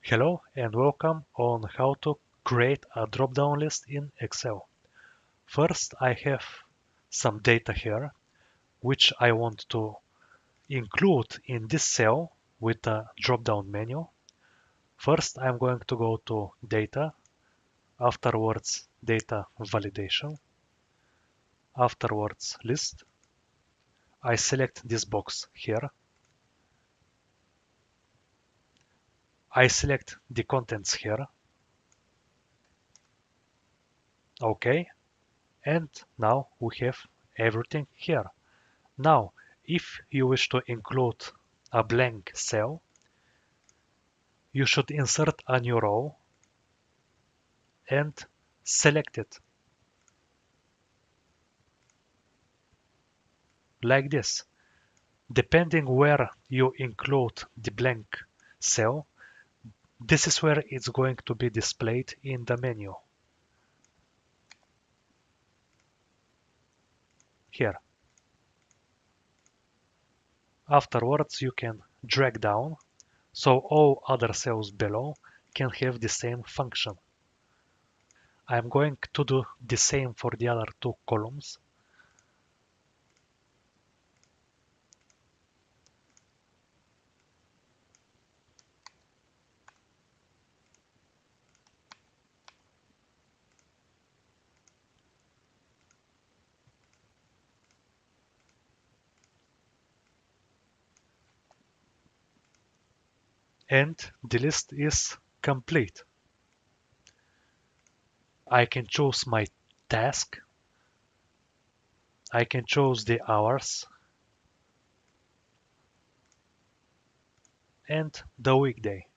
Hello and welcome on how to create a drop-down list in Excel. First, I have some data here, which I want to include in this cell with a drop-down menu. First, I'm going to go to Data, afterwards Data Validation, afterwards List. I select this box here. I select the contents here. OK, and now we have everything here. Now, if you wish to include a blank cell, you should insert a new row and select it like this. Depending where you include the blank cell, this is where it's going to be displayed in the menu. Here. Afterwards, you can drag down so all other cells below can have the same function. I'm going to do the same for the other two columns. And the list is complete. I can choose my task. I can choose the hours and the weekday.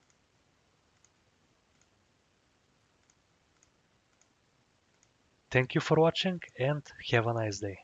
Thank you for watching and have a nice day.